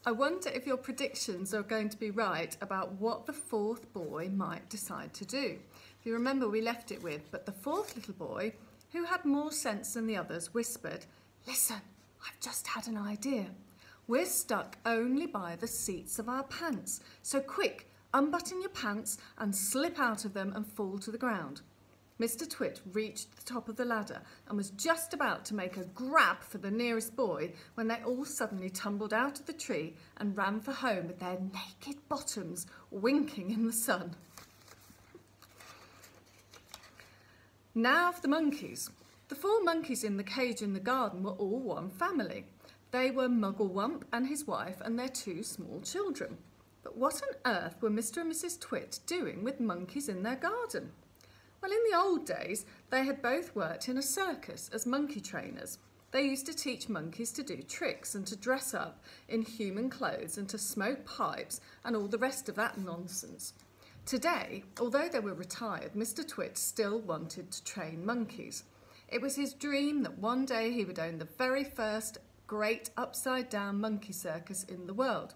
I wonder if your predictions are going to be right about what the fourth boy might decide to do. If you remember, we left it with, but the fourth little boy, who had more sense than the others, whispered, "Listen, I've just had an idea. We're stuck only by the seats of our pants, so quick, unbutton your pants and slip out of them and fall to the ground." Mr. Twit reached the top of the ladder and was just about to make a grab for the nearest boy when they all suddenly tumbled out of the tree and ran for home with their naked bottoms winking in the sun. Now for the monkeys. The 4 monkeys in the cage in the garden were all one family. They were Mugglewump and his wife and their 2 small children. But what on earth were Mr. and Mrs. Twit doing with monkeys in their garden? Well, in the old days, they had both worked in a circus as monkey trainers. They used to teach monkeys to do tricks and to dress up in human clothes and to smoke pipes and all the rest of that nonsense. Today, although they were retired, Mr. Twit still wanted to train monkeys. It was his dream that one day he would own the very first great upside-down monkey circus in the world.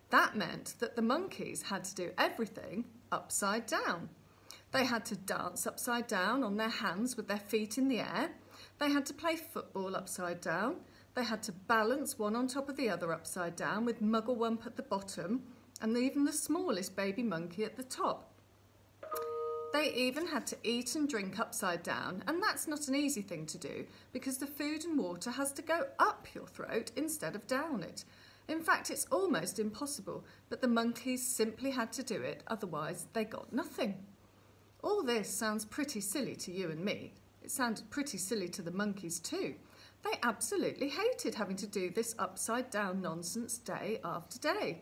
That meant that the monkeys had to do everything upside down. They had to dance upside down on their hands with their feet in the air. They had to play football upside down. They had to balance one on top of the other upside down with Mugglewump at the bottom and even the smallest baby monkey at the top. They even had to eat and drink upside down, and that's not an easy thing to do because the food and water has to go up your throat instead of down it. In fact, it's almost impossible, but the monkeys simply had to do it, otherwise they got nothing. All this sounds pretty silly to you and me. It sounded pretty silly to the monkeys too. They absolutely hated having to do this upside down nonsense day after day.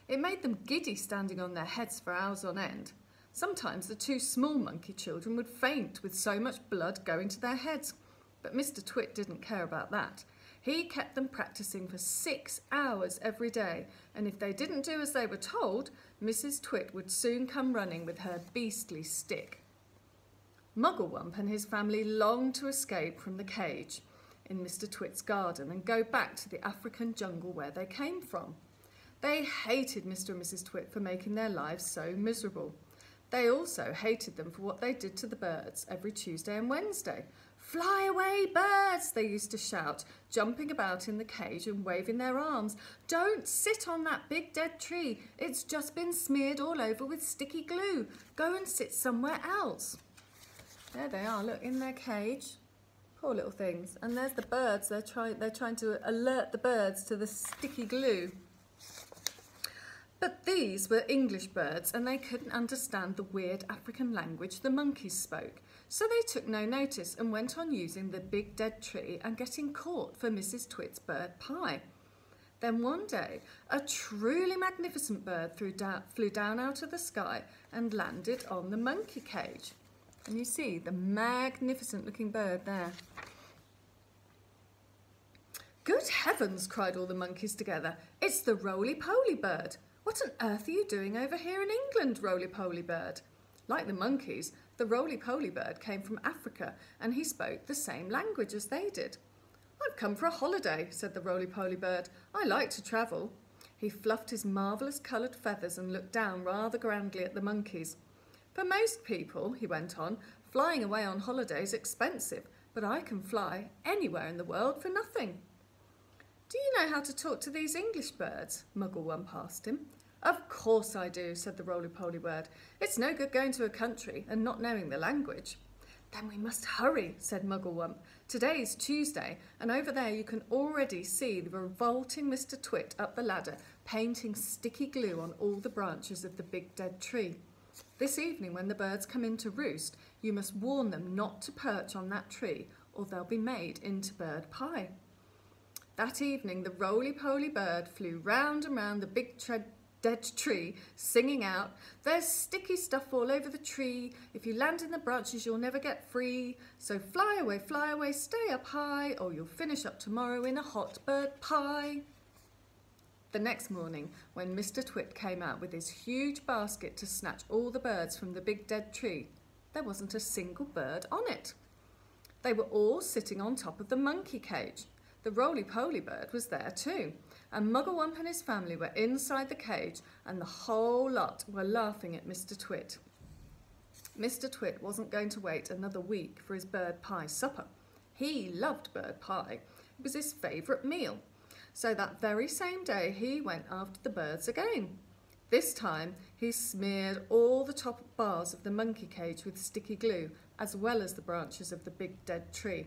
It made them giddy standing on their heads for hours on end. Sometimes the 2 small monkey children would faint with so much blood going to their heads. But Mr. Twit didn't care about that. He kept them practicing for 6 hours every day, and if they didn't do as they were told, Mrs. Twit would soon come running with her beastly stick. Mugglewump and his family longed to escape from the cage in Mr. Twit's garden and go back to the African jungle where they came from. They hated Mr. and Mrs. Twit for making their lives so miserable. They also hated them for what they did to the birds every Tuesday and Wednesday. "Fly away, birds," they used to shout, jumping about in the cage and waving their arms. "Don't sit on that big dead tree. It's just been smeared all over with sticky glue. Go and sit somewhere else." There they are, look, in their cage. Poor little things. And there's the birds. They're trying to alert the birds to the sticky glue. But these were English birds and they couldn't understand the weird African language the monkeys spoke. So they took no notice and went on using the big dead tree and getting caught for Mrs. Twit's bird pie. Then one day, a truly magnificent bird flew down out of the sky and landed on the monkey cage. And you see the magnificent looking bird there. "Good heavens," cried all the monkeys together. "It's the roly-poly bird. What on earth are you doing over here in England, roly-poly bird?" Like the monkeys, the roly-poly bird came from Africa and he spoke the same language as they did. "I've come for a holiday," said the roly-poly bird. "I like to travel." He fluffed his marvellous coloured feathers and looked down rather grandly at the monkeys. "For most people," he went on, "flying away on holiday is expensive, but I can fly anywhere in the world for nothing." "Do you know how to talk to these English birds?" Mugglewump asked him. "Of course I do," said the roly-poly bird. "It's no good going to a country and not knowing the language." "Then we must hurry," said Mugglewump. "Today is Tuesday, and over there you can already see the revolting Mr. Twit up the ladder, painting sticky glue on all the branches of the big dead tree. This evening, when the birds come in to roost, you must warn them not to perch on that tree, or they'll be made into bird pie." That evening, the roly-poly bird flew round and round the big dead tree, singing out, "There's sticky stuff all over the tree. If you land in the branches, you'll never get free. So fly away, stay up high, or you'll finish up tomorrow in a hot bird pie." The next morning, when Mr. Twit came out with his huge basket to snatch all the birds from the big dead tree, there wasn't a single bird on it. They were all sitting on top of the monkey cage. The roly-poly bird was there too, and Mugglewump and his family were inside the cage, and the whole lot were laughing at Mr. Twit. Mr. Twit wasn't going to wait another week for his bird pie supper. He loved bird pie. It was his favourite meal. So that very same day he went after the birds again. This time he smeared all the top bars of the monkey cage with sticky glue, as well as the branches of the big dead tree.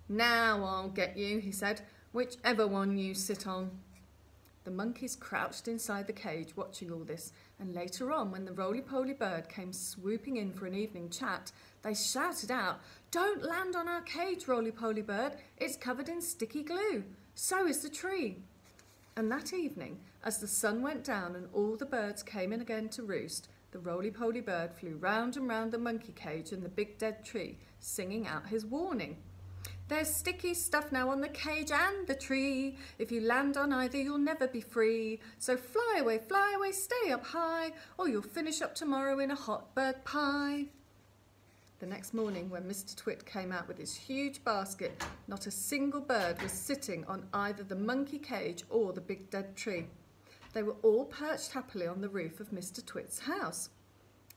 "Now I'll get you," he said, "whichever one you sit on." The monkeys crouched inside the cage watching all this, and later on, when the roly-poly bird came swooping in for an evening chat, they shouted out, "Don't land on our cage, roly-poly bird. It's covered in sticky glue. So is the tree." And that evening, as the sun went down and all the birds came in again to roost, the roly-poly bird flew round and round the monkey cage and the big dead tree, singing out his warning. "There's sticky stuff now on the cage and the tree. If you land on either, you'll never be free. So fly away, stay up high, or you'll finish up tomorrow in a hot bird pie." The next morning, when Mr. Twit came out with his huge basket, not a single bird was sitting on either the monkey cage or the big dead tree. They were all perched happily on the roof of Mr. Twit's house.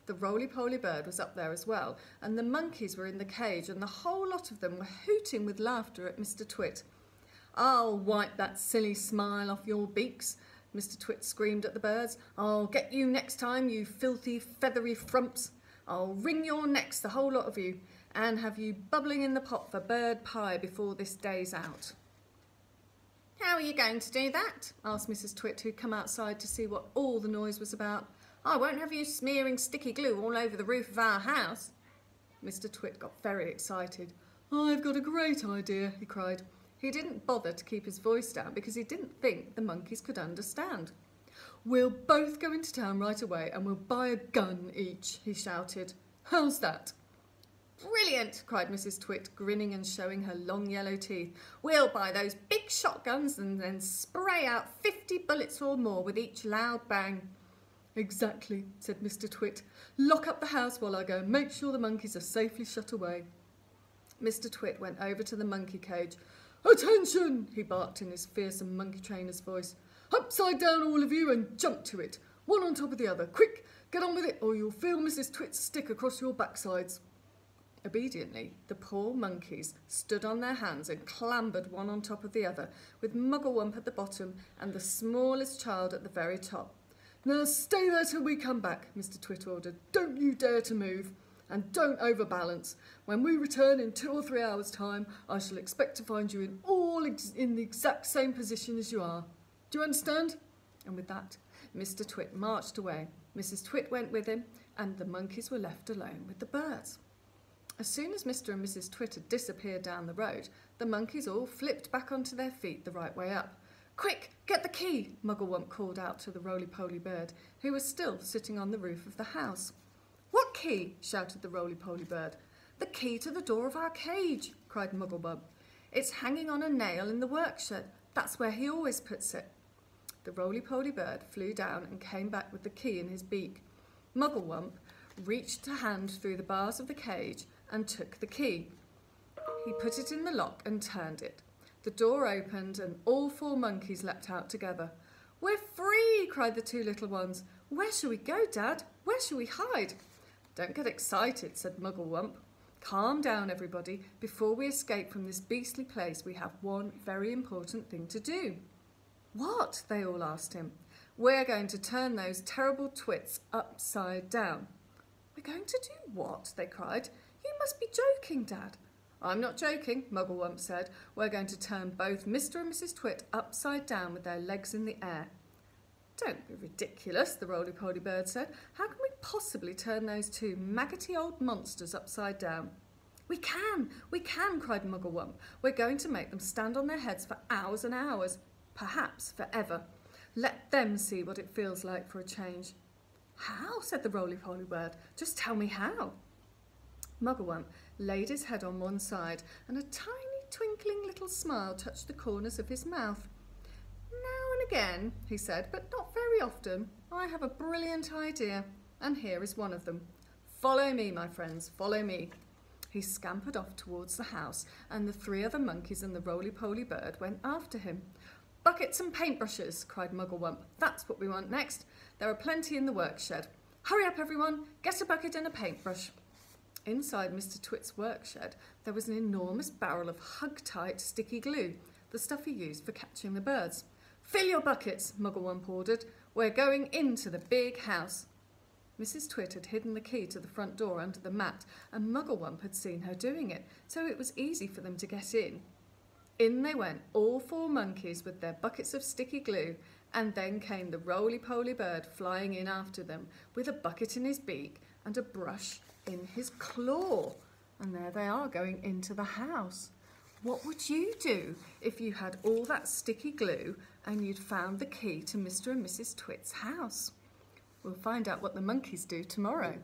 The roly-poly bird was up there as well, and the monkeys were in the cage, and the whole lot of them were hooting with laughter at Mr. Twit. "I'll wipe that silly smile off your beaks," Mr. Twit screamed at the birds. "I'll get you next time, you filthy, feathery frumps. I'll wring your necks, the whole lot of you, and have you bubbling in the pot for bird pie before this day's out." "How are you going to do that?" asked Mrs. Twit, who'd come outside to see what all the noise was about. "I won't have you smearing sticky glue all over the roof of our house." Mr. Twit got very excited. "I've got a great idea," he cried. He didn't bother to keep his voice down because he didn't think the monkeys could understand. "We'll both go into town right away and we'll buy a gun each," he shouted. "How's that?" "Brilliant," cried Mrs. Twit, grinning and showing her long yellow teeth. "We'll buy those big shotguns and then spray out 50 bullets or more with each loud bang." "Exactly," said Mr. Twit. "Lock up the house while I go and make sure the monkeys are safely shut away." Mr. Twit went over to the monkey cage. "Attention!" he barked in his fearsome monkey trainer's voice. "Upside down, all of you, and jump to it. One on top of the other. Quick, get on with it, or you'll feel Mrs. Twit's stick across your backsides." Obediently, the poor monkeys stood on their hands and clambered one on top of the other, with Mugglewump at the bottom and the smallest child at the very top. "Now stay there till we come back," Mr. Twit ordered. "Don't you dare to move, and don't overbalance. When we return in 2 or 3 hours' time, I shall expect to find you in the exact same position as you are. Do you understand?" And with that, Mr. Twit marched away. Mrs. Twit went with him, and the monkeys were left alone with the birds. As soon as Mr. and Mrs. Twit had disappeared down the road, the monkeys all flipped back onto their feet the right way up. "Quick, get the key," Mugglewump called out to the roly-poly bird, who was still sitting on the roof of the house. "What key?" shouted the roly-poly bird. "The key to the door of our cage," cried Mugglewump. "It's hanging on a nail in the workshed. That's where he always puts it." The roly-poly bird flew down and came back with the key in his beak. Mugglewump reached a hand through the bars of the cage and took the key. He put it in the lock and turned it. The door opened and all 4 monkeys leapt out together. "We're free!" cried the 2 little ones. "Where shall we go, Dad? Where shall we hide?" "Don't get excited," said Mugglewump. "Calm down, everybody. Before we escape from this beastly place, we have one very important thing to do." "What?" they all asked him. "We're going to turn those terrible twits upside down." "We're going to do what?" they cried. "You must be joking, Dad." "I'm not joking," Mugglewump said. "We're going to turn both Mr. and Mrs. Twit upside down with their legs in the air." "Don't be ridiculous," the roly-poly bird said. "How can we possibly turn those 2 maggoty old monsters upside down?" We can, cried Mugglewump. "We're going to make them stand on their heads for hours and hours, perhaps forever. Let them see what it feels like for a change." "How?" said the roly-poly bird. "Just tell me how." Mugglewump laid his head on one side, and a tiny twinkling little smile touched the corners of his mouth. "Now and again," he said, "but not very often, I have a brilliant idea, and here is one of them. Follow me, my friends, follow me." He scampered off towards the house, and the 3 other monkeys and the roly-poly bird went after him. "Buckets and paintbrushes," cried Mugglewump. "That's what we want next. There are plenty in the work shed. Hurry up, everyone. Get a bucket and a paintbrush." Inside Mr. Twits' work shed, there was an enormous barrel of hug-tight sticky glue, the stuff he used for catching the birds. "Fill your buckets," Mugglewump ordered. "We're going into the big house." Mrs. Twit had hidden the key to the front door under the mat, and Mugglewump had seen her doing it, so it was easy for them to get in. In they went, all 4 monkeys with their buckets of sticky glue, and then came the roly-poly bird flying in after them, with a bucket in his beak and a brush in his claw. And there they are, going into the house. What would you do if you had all that sticky glue and you'd found the key to Mr. and Mrs. Twit's house? We'll find out what the monkeys do tomorrow.